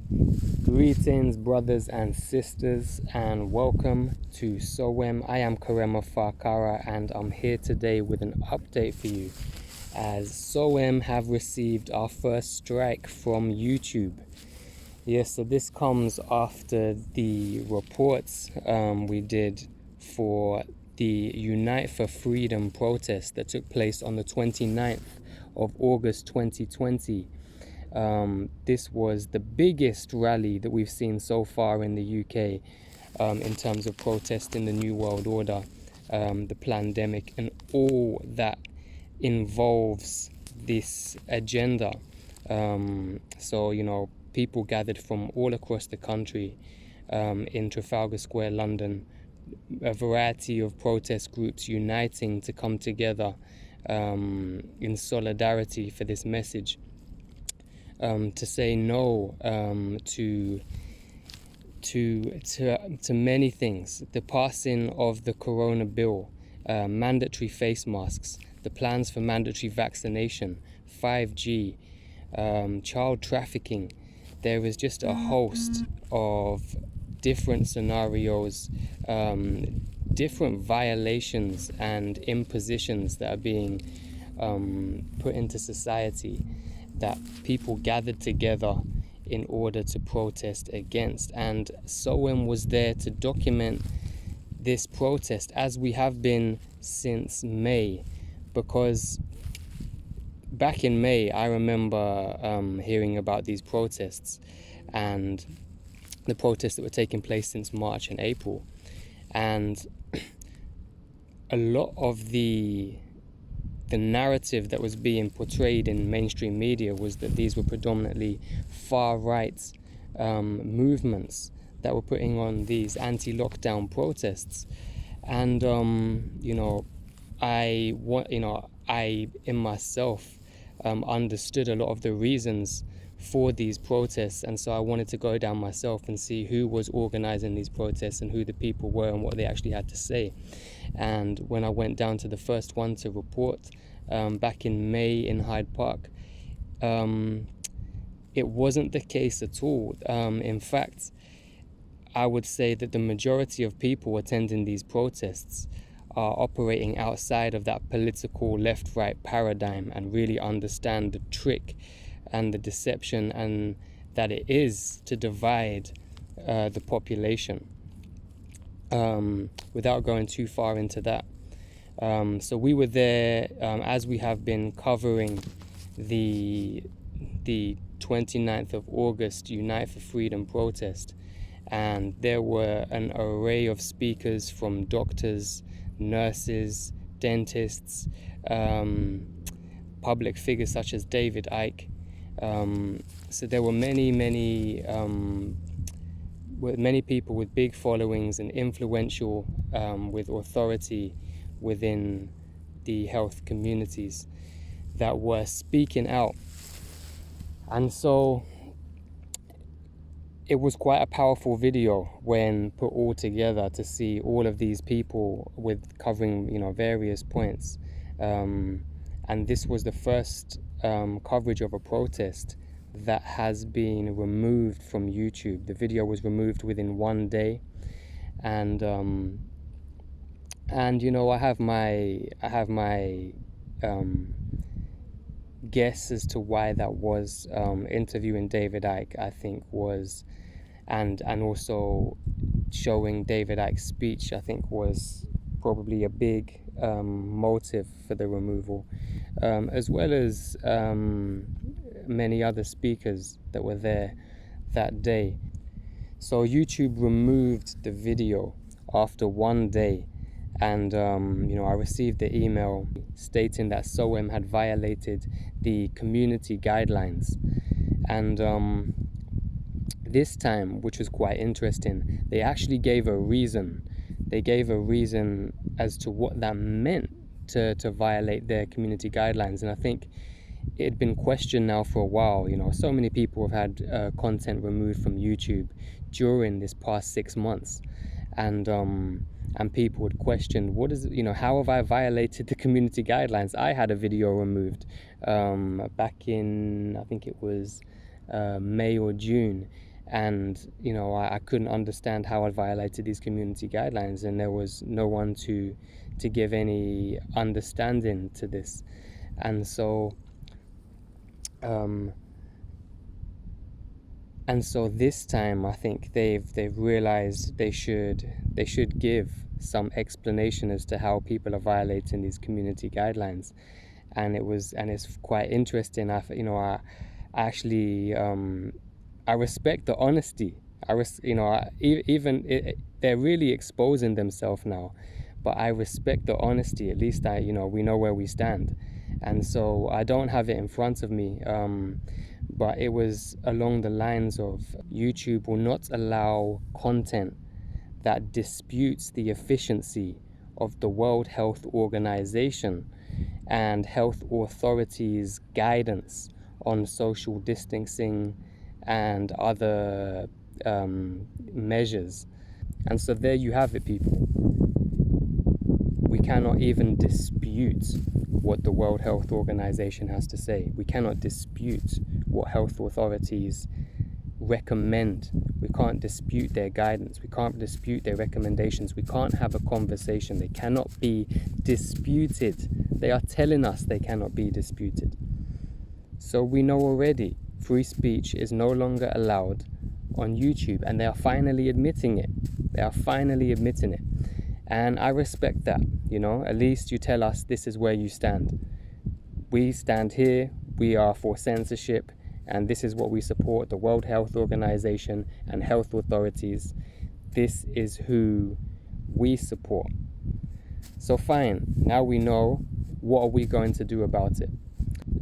Greetings, brothers and sisters, and welcome to Soem. I am Karema Farkara, and I'm here today with an update for you, as Soem have received our first strike from YouTube. Yes, so this comes after the reports we did for the Unite for Freedom protest that took place on the 29th of August 2020. This was the biggest rally that we've seen so far in the UK in terms of protesting the New World Order, the pandemic, and all that involves this agenda. So, people gathered from all across the country in Trafalgar Square, London, a variety of protest groups uniting to come together in solidarity for this message. To say no to many things. The passing of the Corona bill, mandatory face masks, the plans for mandatory vaccination, 5G, child trafficking. There is just a host of different scenarios, different violations and impositions that are being put into society that people gathered together in order to protest against. And Soem was there to document this protest, as we have been since May, because back in May I remember hearing about these protests and the protests that were taking place since March and April, and a lot of the narrative that was being portrayed in mainstream media was that these were predominantly far-right movements that were putting on these anti-lockdown protests. And I in myself understood a lot of the reasons for these protests, and so I wanted to go down myself and see who was organizing these protests and who the people were and what they actually had to say. And when I went down to the first one to report back in May in Hyde Park, it wasn't the case at all. In fact, I would say that the majority of people attending these protests are operating outside of that political left-right paradigm and really understand the trick and the deception and that it is to divide the population. Without going too far into that, so we were there as we have been covering the 29th of August Unite for Freedom protest, and there were an array of speakers from doctors, nurses, dentists, public figures such as David Icke. So there were many people with big followings and influential with authority within the health communities that were speaking out. And so it was quite a powerful video when put all together to see all of these people with covering various points, and this was the first coverage of a protest that has been removed from YouTube. The video was removed within one day, and I have my guess as to why that was. Interviewing David Icke, I think, was, and also showing David Icke's speech, I think, was probably a big motive for the removal, as well as many other speakers that were there that day. So YouTube removed the video after one day, and I received the email stating that Soem had violated the community guidelines. And this time, which was quite interesting, they actually gave a reason. They gave a reason as to what that meant to violate their community guidelines. And I think it had been questioned now for a while. So many people have had content removed from YouTube during this past 6 months, and people would question, how have I violated the community guidelines? I had a video removed back in, I think it was May or June, and I couldn't understand how I violated these community guidelines, and there was no one to give any understanding to this. And so this time I think they've realized they should give some explanation as to how people are violating these community guidelines. And it's quite interesting. I actually I respect the honesty. They're really exposing themselves now, but I respect the honesty. At least we know where we stand. And so I don't have it in front of me, but it was along the lines of YouTube will not allow content that disputes the efficiency of the World Health Organization and health authorities' guidance on social distancing and other measures. And so there you have it, people. We cannot even dispute what the World Health Organization has to say. We cannot dispute what health authorities recommend. We can't dispute their guidance. We can't dispute their recommendations. We can't have a conversation. They cannot be disputed. They are telling us they cannot be disputed. So we know already free speech is no longer allowed on YouTube, and they are finally admitting it. They are finally admitting it. And I respect that. At least you tell us this is where you stand. We stand here. We are for censorship, and this is what we support: the World Health Organization and health authorities. This is who we support. So fine, now we know. What are we going to do about it?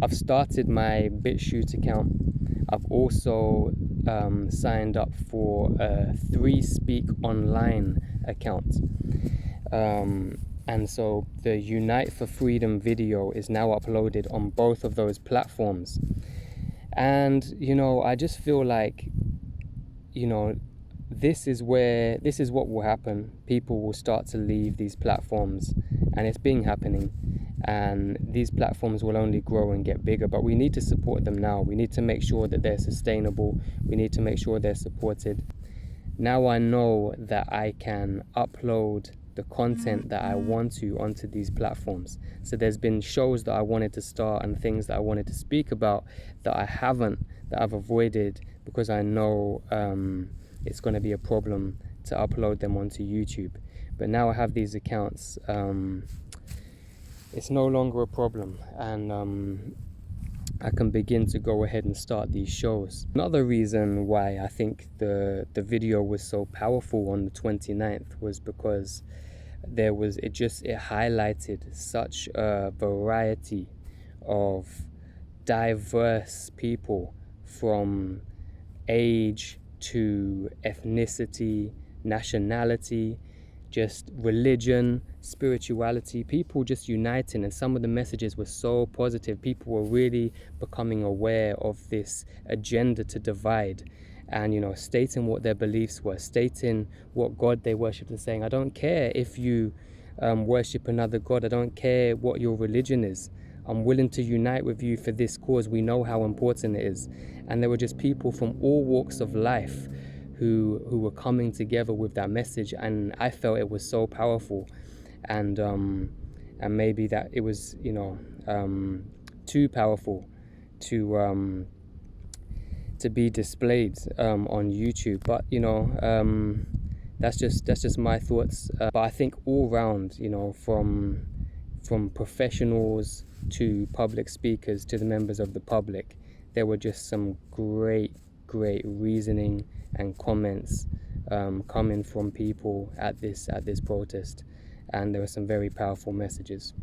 I've started my BitChute account. I've also signed up for a 3Speak Online account. And so the Unite for Freedom video is now uploaded on both of those platforms. And, I just feel like, this is what will happen. People will start to leave these platforms, and it's been happening. And these platforms will only grow and get bigger, but we need to support them now. We need to make sure that they're sustainable. We need to make sure they're supported. Now I know that I can upload the content that I want to onto these platforms. So there's been shows that I wanted to start and things that I wanted to speak about that I haven't, that I've avoided because I know it's going to be a problem to upload them onto YouTube. But now I have these accounts. It's no longer a problem, and I can begin to go ahead and start these shows. Another reason why I think the video was so powerful on the 29th was because it highlighted such a variety of diverse people, from age to ethnicity, nationality, just religion, spirituality, people just uniting. And some of the messages were so positive. People were really becoming aware of this agenda to divide, and stating what their beliefs were, stating what God they worshipped, and saying, I don't care if you worship another God, I don't care what your religion is, I'm willing to unite with you for this cause. We know how important it is. And there were just people from all walks of life who were coming together with that message, and I felt it was so powerful. And maybe that it was too powerful to be displayed on YouTube. But that's just my thoughts. But I think all round, from professionals to public speakers to the members of the public, there were just some great reasoning and comments coming from people at this protest, and there were some very powerful messages.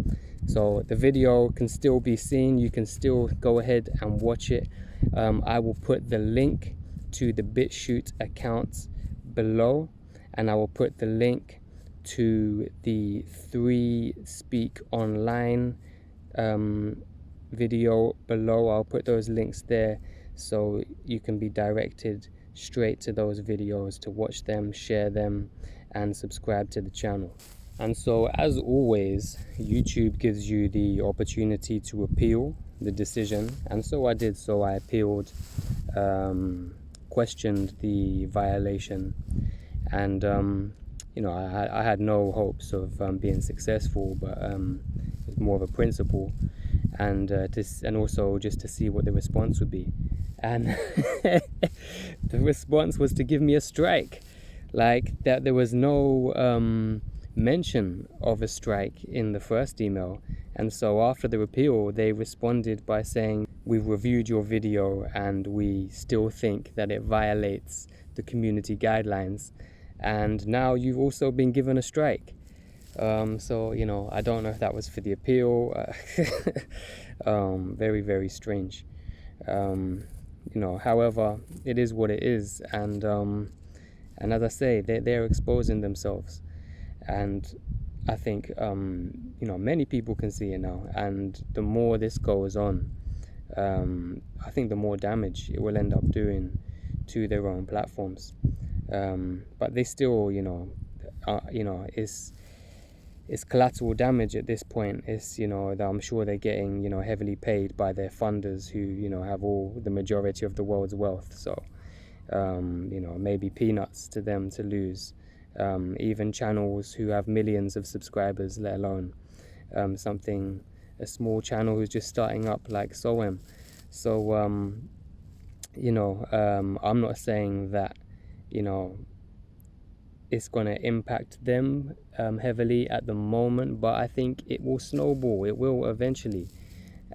So the video can still be seen. You can still go ahead and watch it. I will put the link to the BitChute account below, and I will put the link to the 3Speak Online video below. I'll put those links there so you can be directed straight to those videos to watch them, share them, and subscribe to the channel. And so, as always, YouTube gives you the opportunity to appeal the decision, and so I did. So I appealed questioned the violation, and I had no hopes of being successful, but it's more of a principle, and also just to see what the response would be. And the response was to give me a strike. Like that, there was no mention of a strike in the first email. And so after the appeal, they responded by saying, "We've reviewed your video and we still think that it violates the community guidelines. And now you've also been given a strike." So, I don't know if that was for the appeal. Very, very strange. However, it is what it is. And as I say, they're exposing themselves. And I think, many people can see it now. And the more this goes on, I think the more damage it will end up doing to their own platforms. But they still, it's collateral damage at this point. It's, that I'm sure they're getting, heavily paid by their funders who, have the majority of the world's wealth. So, maybe peanuts to them to lose. Even channels who have millions of subscribers, let alone a small channel who's just starting up like Soem. So, I'm not saying that, it's going to impact them heavily at the moment, but I think it will snowball. It will eventually.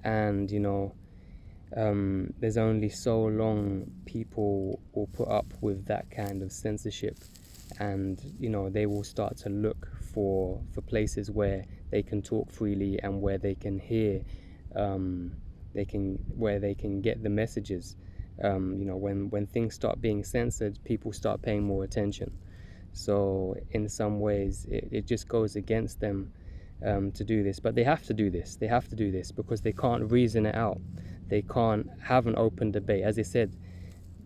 And, there's only so long people will put up with that kind of censorship. And, they will start to look for places where they can talk freely and where they can hear, where they can get the messages. When things start being censored, people start paying more attention. So in some ways, it just goes against them to do this. But they have to do this. They have to do this because they can't reason it out. They can't have an open debate. As I said,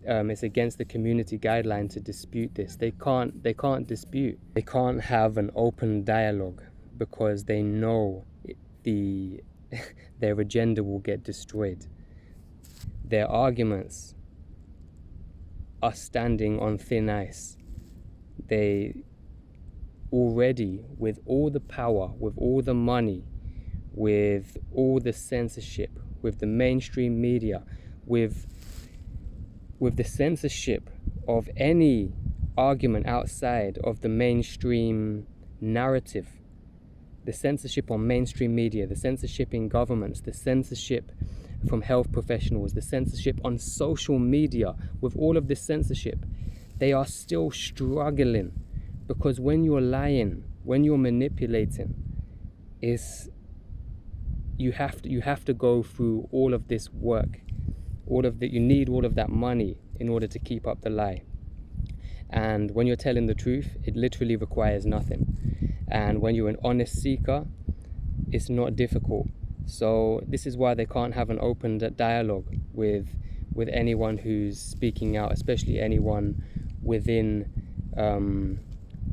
it's against the community guideline to dispute this. They can't dispute. They can't have an open dialogue because they know their agenda will get destroyed. Their arguments are standing on thin ice. They already, with all the power, with all the money, with all the censorship, with the mainstream media, with the censorship of any argument outside of the mainstream narrative, the censorship on mainstream media, the censorship in governments, the censorship from health professionals, the censorship on social media, with all of this censorship, they are still struggling, because when you're lying, when you're manipulating, you have to go through all of this work, you need all of that money in order to keep up the lie. And when you're telling the truth, it literally requires nothing. And when you're an honest seeker, it's not difficult. So this is why they can't have an open dialogue with anyone who's speaking out, especially anyone within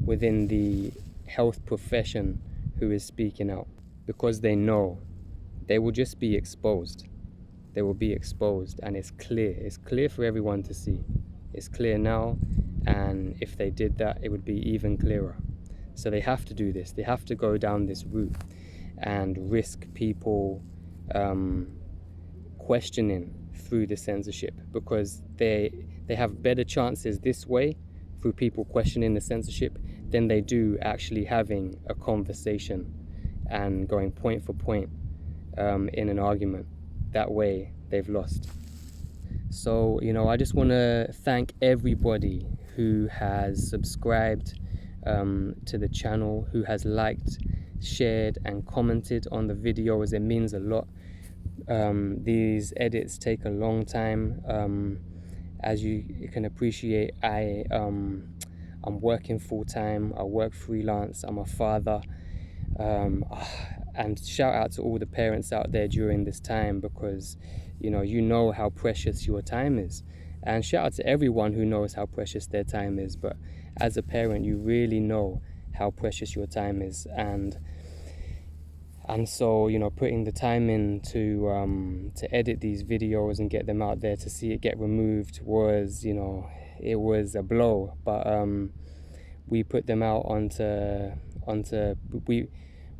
the health profession who is speaking out, because they know they will just be exposed. They will be exposed, and it's clear for everyone to see. It's clear now, and if they did that, it would be even clearer. So they have to do this. They have to go down this route and risk people questioning through the censorship, because they have better chances this way, through people questioning the censorship, than they do actually having a conversation and going point for point in an argument. That way they've lost. So, I just want to thank everybody who has subscribed to the channel, who has liked, shared and commented on the videos. It means a lot. These edits take a long time. As you can appreciate, I'm working full-time, I work freelance, I'm a father, and shout out to all the parents out there during this time, because you know how precious your time is. And shout out to everyone who knows how precious their time is, but as a parent, you really know how precious your time is. And And so, you know, putting the time in to edit these videos and get them out there, to see it get removed was, you know, it was a blow. But we put them out onto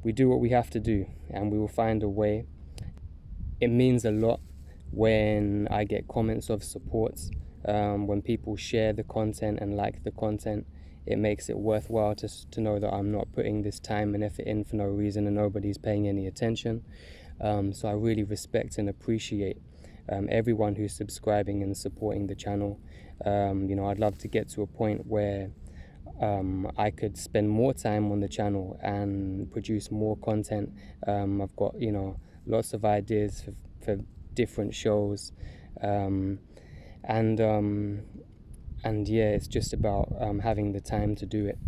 we do what we have to do, and we will find a way. It means a lot when I get comments of support, when people share the content and like the content. It makes it worthwhile to know that I'm not putting this time and effort in for no reason and nobody's paying any attention. So I really respect and appreciate everyone who's subscribing and supporting the channel. You know, I'd love to get to a point where I could spend more time on the channel and produce more content. I've got, you know, lots of ideas for different shows, and yeah, it's just about having the time to do it.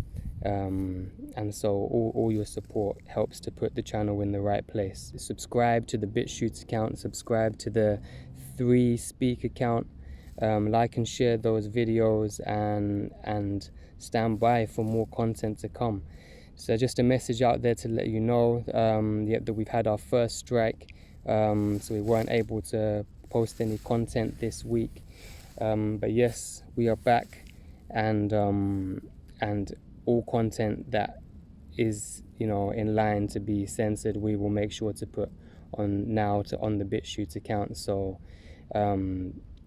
And so all your support helps to put the channel in the right place. Subscribe to the BitShoots account, subscribe to the 3Speak account, like and share those videos, and stand by for more content to come. So just a message out there to let you know that we've had our first strike, so we weren't able to post any content this week, but yes, we are back, and all content that is, you know, in line to be censored, we will make sure to put on the BitShoots account. So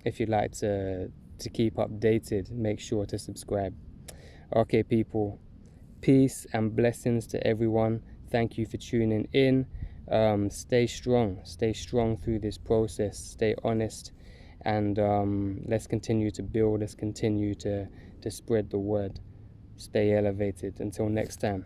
if you'd like to keep updated, make sure to subscribe. Okay, people, peace and blessings to everyone. Thank you for tuning in. Stay strong through this process, stay honest, and let's continue to build, let's continue to spread the word. Stay elevated. Until next time.